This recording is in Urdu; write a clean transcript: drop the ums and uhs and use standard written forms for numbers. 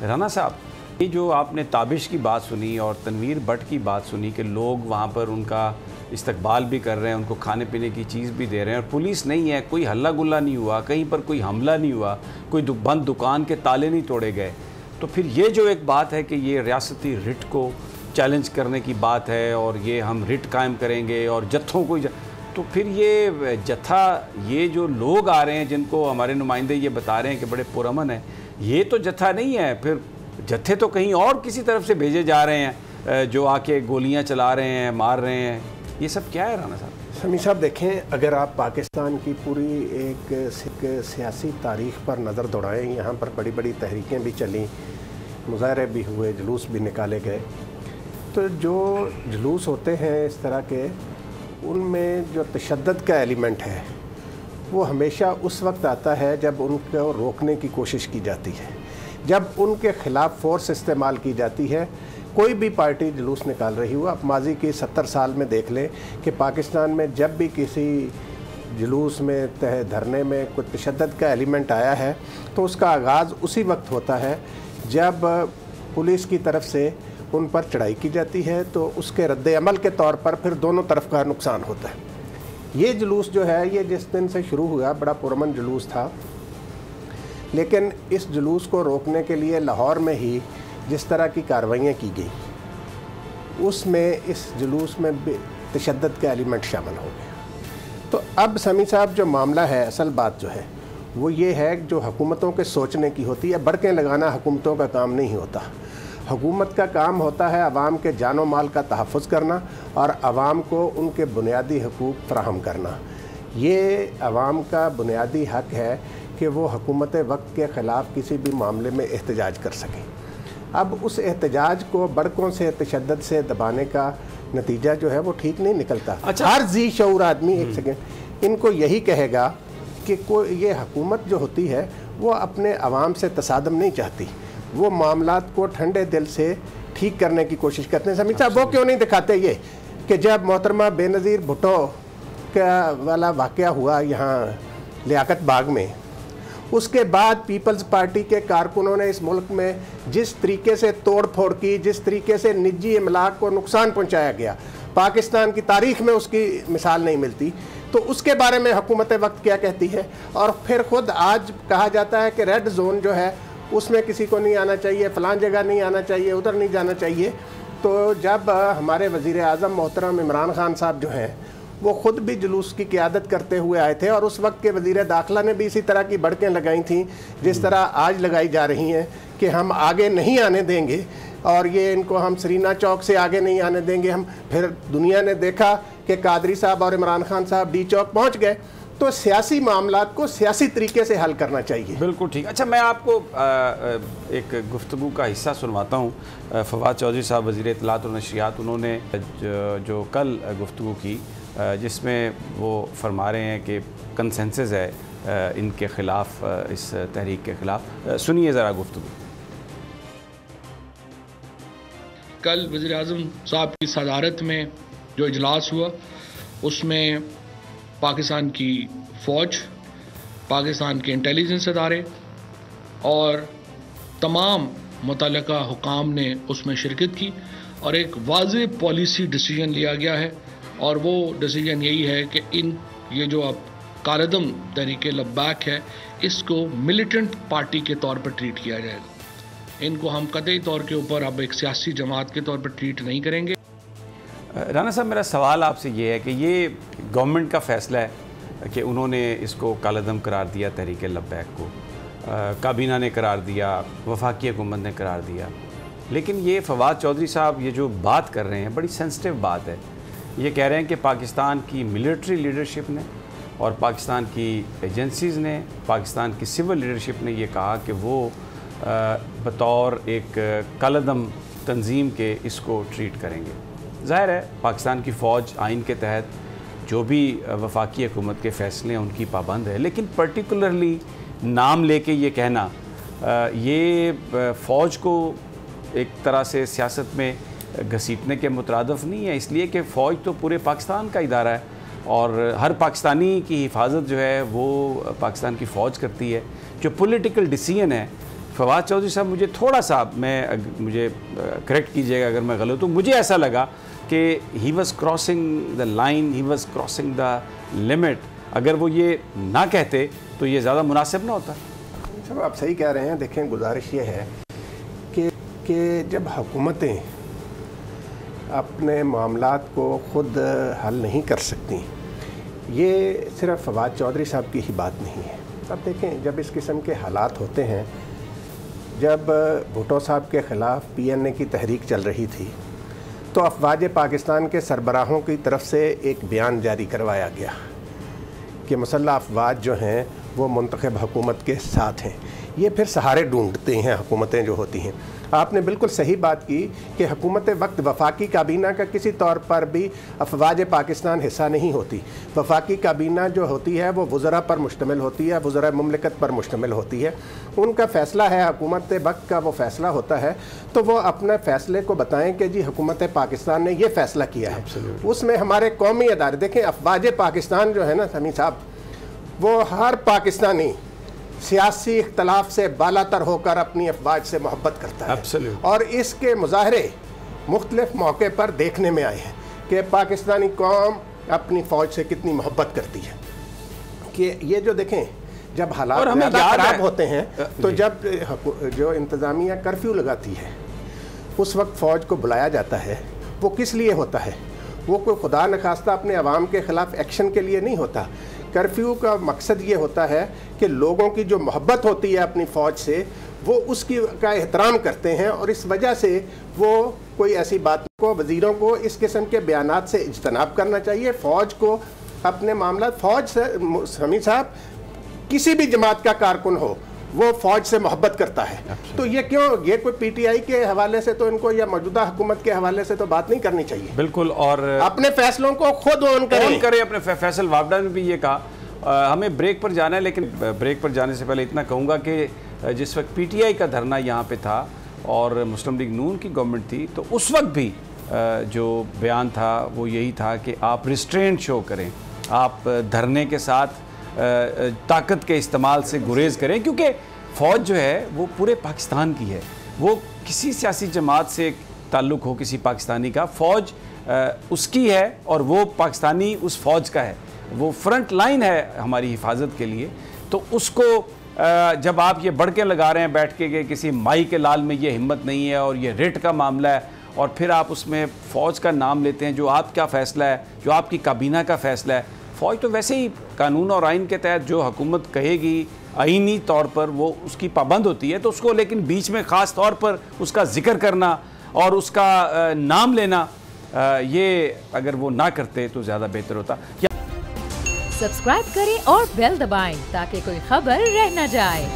رانا صاحب، یہ جو آپ نے تابش کی بات سنی اور تنویر بٹ کی بات سنی کہ لوگ وہاں پر ان کا استقبال بھی کر رہے ہیں، ان کو کھانے پینے کی چیز بھی دے رہے ہیں اور پولیس نہیں ہے، کوئی ہلہ گلہ نہیں ہوا، کہیں پر کوئی حملہ نہیں ہوا، کوئی بند دکان کے تالے نہیں توڑے گئے، تو پھر یہ جو ایک بات ہے کہ یہ ریاستی رٹ کو چیلنج کرنے کی بات ہے اور یہ ہم رٹ قائم کریں گے اور جتھوں کو تو پھر یہ جتھا، یہ جو لوگ آ رہے ہیں جن کو ہمارے نمائندے یہ بتا رہے ہیں کہ بڑے پرامن ہیں، یہ تو جتھا نہیں ہے، پھر جتھے تو کہیں اور کسی طرف سے بھیجے جا رہے ہیں جو آ کے گولیاں چلا رہے ہیں، مار رہے ہیں، یہ سب کیا ہے رانا صاحب؟ سمیع صاحب دیکھیں، اگر آپ پاکستان کی پوری ایک سیاسی تاریخ پر نظر دوڑائیں، یہاں پر بڑی بڑی تحریکیں بھی چلیں، مظاہرے بھی ہوئے، جلوس بھی نکالے گئے، تو جو جلوس ہوتے ہیں اس طرح کے، ان میں جو تشدد کا ایلیمنٹ ہے وہ ہمیشہ اس وقت آتا ہے جب ان کو روکنے کی کوشش کی جاتی ہے، جب ان کے خلاف فورس استعمال کی جاتی ہے۔ کوئی بھی پارٹی جلوس نکال رہی ہو، آپ ماضی کی 70 سال میں دیکھ لیں کہ پاکستان میں جب بھی کسی جلوس میں دھرنے میں کوئی تشدد کا ایلیمنٹ آیا ہے تو اس کا آغاز اسی وقت ہوتا ہے جب پولیس کی طرف سے ان پر چڑھائی کی جاتی ہے، تو اس کے رد عمل کے طور پر پھر دونوں طرف کا نقصان ہوتا ہے۔ یہ جلوس جو ہے یہ جس دن سے شروع ہوا بڑا پرامن جلوس تھا، لیکن اس جلوس کو روکنے کے لیے لاہور میں ہی جس طرح کی کارروائیاں کی گئی، اس میں اس جلوس میں تشدد کا ایلیمنٹ شامل ہو گیا۔ تو اب سمیع صاحب جو معاملہ ہے، اصل بات جو ہے وہ یہ ہے جو حکومتوں کے سوچنے کی ہوتی ہے۔ بڑکیں لگانا حکومتوں کا کام نہیں ہوتا، حکومت کا کام ہوتا ہے عوام کے جان و مال کا تحفظ کرنا اور عوام کو ان کے بنیادی حقوق فراہم کرنا۔ یہ عوام کا بنیادی حق ہے کہ وہ حکومت وقت کے خلاف کسی بھی معاملے میں احتجاج کر سکیں۔ اب اس احتجاج کو بڑکوں سے تشدد سے دبانے کا نتیجہ جو ہے وہ ٹھیک نہیں نکلتا۔ ہر ذی شعور آدمی ایک سیکنڈ ان کو یہی کہے گا کہ یہ حکومت جو ہوتی ہے وہ اپنے عوام سے تصادم نہیں چاہتی، وہ معاملات کو ٹھنڈے دل سے ٹھیک کرنے کی کوشش کرتے ہیں۔ سمیع صاحب وہ کیوں نہیں دکھاتے یہ کہ جب محترمہ بے نظیر بھٹو کا والا واقعہ ہوا یہاں لیاقت باغ میں، اس کے بعد پیپلز پارٹی کے کارکنوں نے اس ملک میں جس طریقے سے توڑ پھوڑ کی، جس طریقے سے نجی املاک کو نقصان پہنچایا گیا، پاکستان کی تاریخ میں اس کی مثال نہیں ملتی، تو اس کے بارے میں حکومت وقت کیا کہتی ہے؟ اور پھر خود آج کہا جاتا ہے کہ ریڈ زون جو ہے اس میں کسی کو نہیں آنا چاہیے، فلان جگہ نہیں آنا چاہیے، ادھر نہیں جانا چاہیے۔ تو جب ہمارے وزیر اعظم محترم عمران خان صاحب جو ہیں وہ خود بھی جلوس کی قیادت کرتے ہوئے آئے تھے، اور اس وقت کے وزیر داخلہ نے بھی اسی طرح کی بڑکیں لگائی تھیں جس طرح آج لگائی جا رہی ہیں کہ ہم آگے نہیں آنے دیں گے اور یہ ان کو ہم سرینا چوک سے آگے نہیں آنے دیں گے ہم۔ پھر دنیا نے دیکھا کہ قادری صاحب اور عمران خان صاحب ڈی چوک پہنچ گئے۔ تو سیاسی معاملات کو سیاسی طریقے سے حل کرنا چاہیے۔ بالکل ٹھیک۔ اچھا، میں آپ کو ایک گفتگو کا حصہ سنواتا ہوں۔ فواد چودھری صاحب وزیر اطلاعات و نشریات، انہوں نے جو کل گفتگو کی جس میں وہ فرما رہے ہیں کہ کنسنسس ہے ان کے خلاف، اس تحریک کے خلاف۔ سنیے ذرا گفتگو۔ کل وزیر اعظم صاحب کی صدارت میں جو اجلاس ہوا اس میں پاکستان کی فوج، پاکستان کے انٹیلیجنس ادارے اور تمام متعلقہ حکام نے اس میں شرکت کی اور ایک واضح پالیسی ڈیسیجن لیا گیا ہے، اور وہ ڈیسیجن یہی ہے کہ یہ جو اب کالعدم تحریک لبیک ہے اس کو ملیٹنٹ پارٹی کے طور پر ٹریٹ کیا جائے گا۔ ان کو ہم قطعی طور کے اوپر اب ایک سیاسی جماعت کے طور پر ٹریٹ نہیں کریں گے۔ رانا صاحب، میرا سوال آپ سے یہ ہے کہ یہ گورنمنٹ کا فیصلہ ہے کہ انہوں نے اس کو کالعدم قرار دیا تحریک لبیک کو، کابینہ نے قرار دیا، وفاقی حکومت نے قرار دیا، لیکن یہ فواد چودھری صاحب یہ جو بات کر رہے ہیں بڑی سینسٹیو بات ہے۔ یہ کہہ رہے ہیں کہ پاکستان کی ملٹری لیڈرشپ نے اور پاکستان کی ایجنسیز نے، پاکستان کی سول لیڈرشپ نے یہ کہا کہ وہ بطور ایک کالعدم تنظیم کے اس کو ٹریٹ کریں گے۔ ظاہر ہے پاکستان کی فوج آئین کے تحت جو بھی وفاقی حکومت کے فیصلے ہیں ان کی پابند ہے، لیکن پرٹیکولرلی نام لے کے یہ کہنا یہ فوج کو ایک طرح سے سیاست میں گھسیٹنے کے مترادف نہیں ہے، اس لیے کہ فوج تو پورے پاکستان کا ادارہ ہے اور ہر پاکستانی کی حفاظت جو ہے وہ پاکستان کی فوج کرتی ہے۔ جو پولیٹیکل ڈیسیژن ہے فواد چودھری صاحب مجھے تھوڑا سا مجھے کریکٹ کیجیے گا اگر میں غلط ہوں، مجھے ایسا لگا کہ he was crossing the line, he was crossing the limit. اگر وہ یہ نہ کہتے تو یہ زیادہ مناسب نہ ہوتا. صاحب آپ صحیح کہہ رہے ہیں. دیکھیں گزارش یہ ہے کہ جب حکومتیں اپنے معاملات کو خود حل نہیں کر سکتی، یہ صرف فواد چودھری صاحب کی ہی بات نہیں ہے. اب دیکھیں جب اس قسم کے حالات ہوتے ہیں، جب بھٹو صاحب کے خلاف PNA کی تحریک چل رہی تھی تو افواج پاکستان کے سربراہوں کی طرف سے ایک بیان جاری کروایا گیا کہ مسلح افواج جو ہیں وہ منتخب حکومت کے ساتھ ہیں. یہ پھر سہارے ڈھونڈتے ہیں حکومتیں جو ہوتی ہیں. آپ نے بالکل صحیح بات کی کہ حکومت وقت وفاقی کابینہ کا کسی طور پر بھی افواج پاکستان حصہ نہیں ہوتی. وفاقی کابینہ جو ہوتی ہے وہ وزراء پر مشتمل ہوتی ہے، وزراء مملکت پر مشتمل ہوتی ہے. ان کا فیصلہ ہے، حکومت وقت کا وہ فیصلہ ہوتا ہے، تو وہ اپنے فیصلے کو بتائیں کہ جی حکومت پاکستان نے یہ فیصلہ کیا ہے. اس میں ہمارے قومی ادارے، دیکھیں افواج پاکستان جو ہے نا سمیع صاحب، وہ ہر پاکستانی سیاسی اختلاف سے بالا تر ہو کر اپنی افواج سے محبت کرتا ہے. اور اس کے مظاہرے مختلف موقع پر دیکھنے میں آئے ہیں کہ پاکستانی قوم اپنی فوج سے کتنی محبت کرتی ہے. کہ یہ جو دیکھیں جب حالات زیادہ خراب ہوتے ہیں تو جب جو انتظامیہ کرفیو لگاتی ہے اس وقت فوج کو بلایا جاتا ہے. وہ کس لیے ہوتا ہے؟ وہ کوئی خدا نخواستہ اپنے عوام کے خلاف ایکشن کے لیے نہیں ہوتا. کرفیو کا مقصد یہ ہوتا ہے کہ لوگوں کی جو محبت ہوتی ہے اپنی فوج سے، وہ اس کا احترام کرتے ہیں، اور اس وجہ سے وہ کوئی ایسی بات کو، وزیروں کو اس قسم کے بیانات سے اجتناب کرنا چاہیے. فوج کو اپنے معاملات، فوج سے سمیع صاحب کسی بھی جماعت کا کارکن ہو وہ فوج سے محبت کرتا ہے. تو یہ کیوں، یہ کوئی PTI کے حوالے سے تو ان کو یا موجودہ حکومت کے حوالے سے تو بات نہیں کرنی چاہیے. بالکل. اور اپنے فیصلوں کو خود اون کریں. اپنے فیصل وابڈا نے بھی یہ کہا. ہمیں بریک پر جانا ہے، لیکن بریک پر جانے سے پہلے اتنا کہوں گا کہ جس وقت PTI کا دھرنا یہاں پہ تھا اور مسلم لیگ نون کی گورنمنٹ تھی، تو اس وقت بھی جو بیان تھا وہ یہی تھا کہ آپ ریسٹرینٹ شو کریں، آپ دھرنے کے ساتھ طاقت کے استعمال سے گریز کریں، کیونکہ فوج جو ہے وہ پورے پاکستان کی ہے. وہ کسی سیاسی جماعت سے تعلق ہو کسی پاکستانی کا، فوج اس کی ہے اور وہ پاکستانی اس فوج کا ہے. وہ فرنٹ لائن ہے ہماری حفاظت کے لیے. تو اس کو جب آپ یہ بڑھ کے لگا رہے ہیں بیٹھ کے کہ کسی مائی کے لال میں یہ ہمت نہیں ہے اور یہ ریٹ کا معاملہ ہے، اور پھر آپ اس میں فوج کا نام لیتے ہیں جو آپ کا فیصلہ ہے، جو آپ کی کابینہ کا فیصلہ ہے. فوج تو ویسے ہی قانون اور آئین کے تحت جو حکومت کہے گی آئینی طور پر وہ اس کی پابند ہوتی ہے. تو اس کو لیکن بیچ میں خاص طور پر اس کا ذکر کرنا اور اس کا نام لینا، یہ اگر وہ نہ کرتے تو زیادہ بہتر ہوتا. سبسکرائب کریں اور بیل دبائیں تاکہ کوئی خبر رہ نہ جائے.